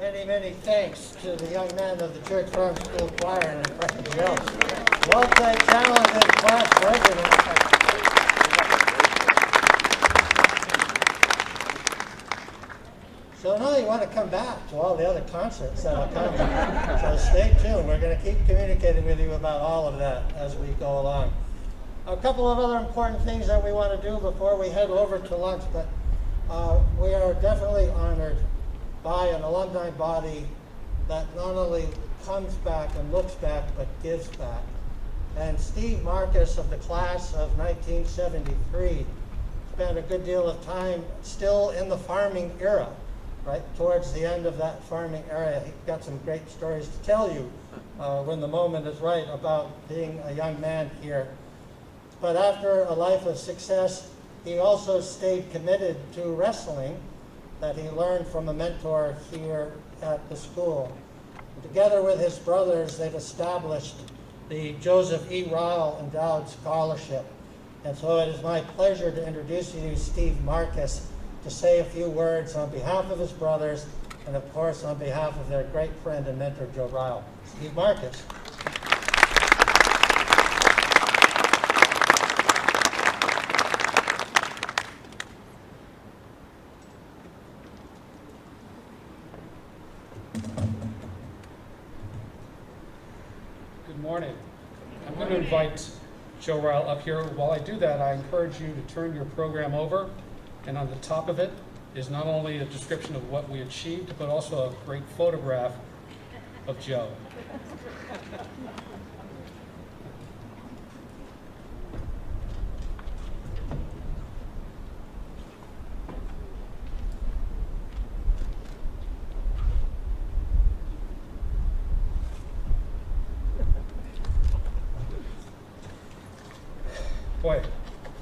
Many, many thanks to the young men of the Church Farm School Choir and everybody else. Multi-talented class president. So now you want to come back to all the other concerts that are coming. So stay tuned. We're going to keep communicating with you about all of that as we go along. A couple of other important things that we want to do before we head over to lunch, but we are definitely honored by an alumni body that not only comes back and looks back, but gives back. And Steve Marcus of the class of 1973 spent a good deal of time still in the farming era, right towards the end of that farming era. He's got some great stories to tell you when the moment is right about being a young man here. But after a life of success, he also stayed committed to wrestling that he learned from a mentor here at the school. Together with his brothers, they've established the Joseph E. Rhile Endowed Scholarship. And so it is my pleasure to introduce you to Steve Marcus to say a few words on behalf of his brothers and, of course, on behalf of their great friend and mentor, Joe Rhile. Steve Marcus. Good morning. I'm going to invite Joe Rhile up here. While I do that, I encourage you to turn your program over, and on the top of it is not only a description of what we achieved, but also a great photograph of Joe. Boy,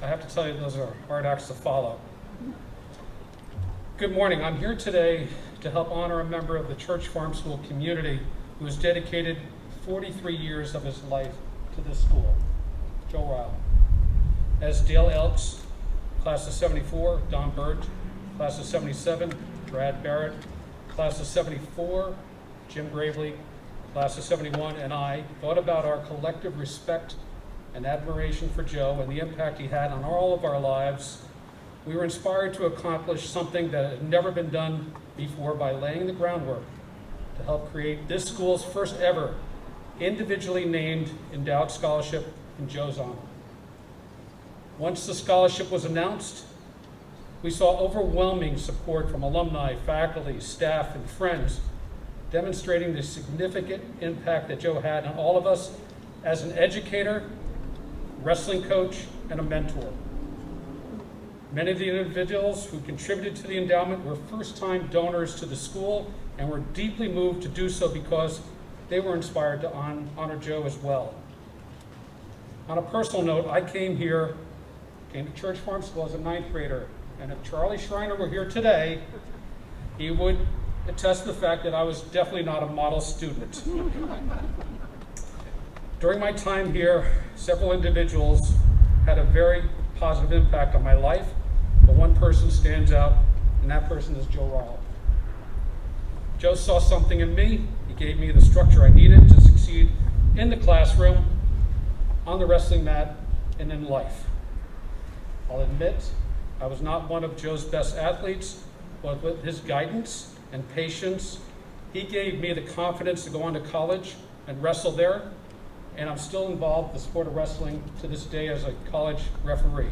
I have to tell you, those are hard acts to follow. Good morning. I'm here today to help honor a member of the Church Farm School community who has dedicated 43 years of his life to this school, Joe Rhile. As Dale Elks, class of 74, Don Burt, class of 77, Brad Barrett, class of 74, Jim Gravely, class of 71, and I thought about our collective respect and admiration for Joe and the impact he had on all of our lives, we were inspired to accomplish something that had never been done before by laying the groundwork to help create this school's first ever individually named endowed scholarship in Joe's honor. Once the scholarship was announced, we saw overwhelming support from alumni, faculty, staff, and friends, demonstrating the significant impact that Joe had on all of us as an educator, wrestling coach, and a mentor. Many of the individuals who contributed to the endowment were first-time donors to the school and were deeply moved to do so because they were inspired to honor Joe as well. On a personal note, I came to Church Farm School as a 9th grader, and if Charlie Schreiner were here today, he would attest to the fact that I was definitely not a model student. During my time here, several individuals had a very positive impact on my life, but one person stands out, and that person is Joe Rhile. Joe saw something in me. He gave me the structure I needed to succeed in the classroom, on the wrestling mat, and in life. I'll admit, I was not one of Joe's best athletes, but with his guidance and patience, he gave me the confidence to go on to college and wrestle there. And I'm still involved in the sport of wrestling to this day as a college referee.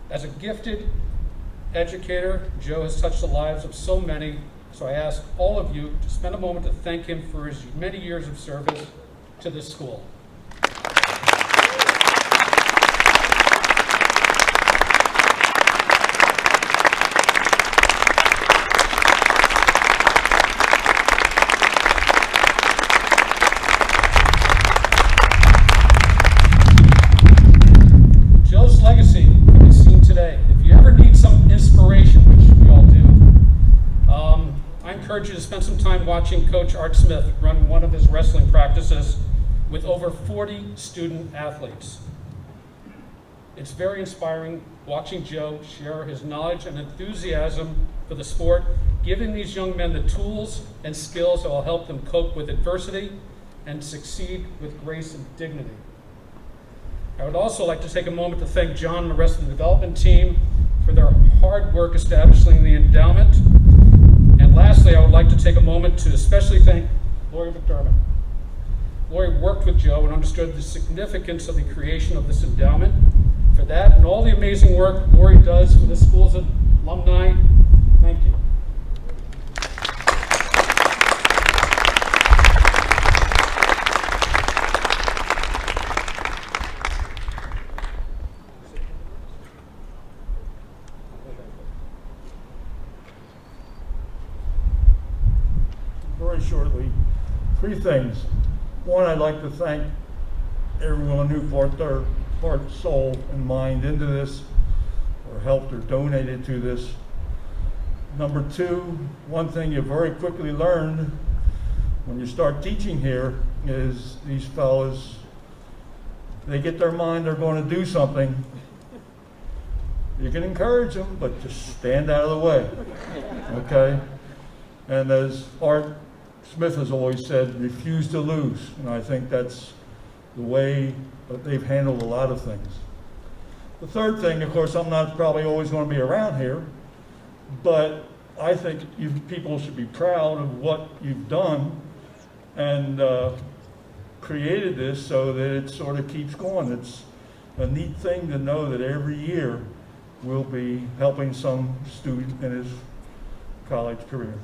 As a gifted educator, Joe has touched the lives of so many, so I ask all of you to spend a moment to thank him for his many years of service to this school. I encourage you to spend some time watching Coach Art Smith run one of his wrestling practices with over 40 student athletes. It's very inspiring watching Joe share his knowledge and enthusiasm for the sport, giving these young men the tools and skills that will help them cope with adversity and succeed with grace and dignity. I would also like to take a moment to thank John and the rest of the development team for their hard work establishing the endowment. And lastly, I would like to take a moment to especially thank Lori McDermott. Lori worked with Joe and understood the significance of the creation of this endowment. For that and all the amazing work Lori does for this school's alumni, thank you. Very shortly, 3 things. One, I'd like to thank everyone who brought their heart, soul, and mind into this, or helped or donated to this. Number 2, one thing you very quickly learned when you start teaching here is these fellas, they get their mind, they're going to do something. You can encourage them, but just stand out of the way, okay? And as Art Smith has always said, refuse to lose. And I think that's the way that they've handled a lot of things. The third thing, of course, I'm not probably always going to be around here, but I think you people should be proud of what you've done and created this so that it sort of keeps going. It's a neat thing to know that every year we'll be helping some student in his college career.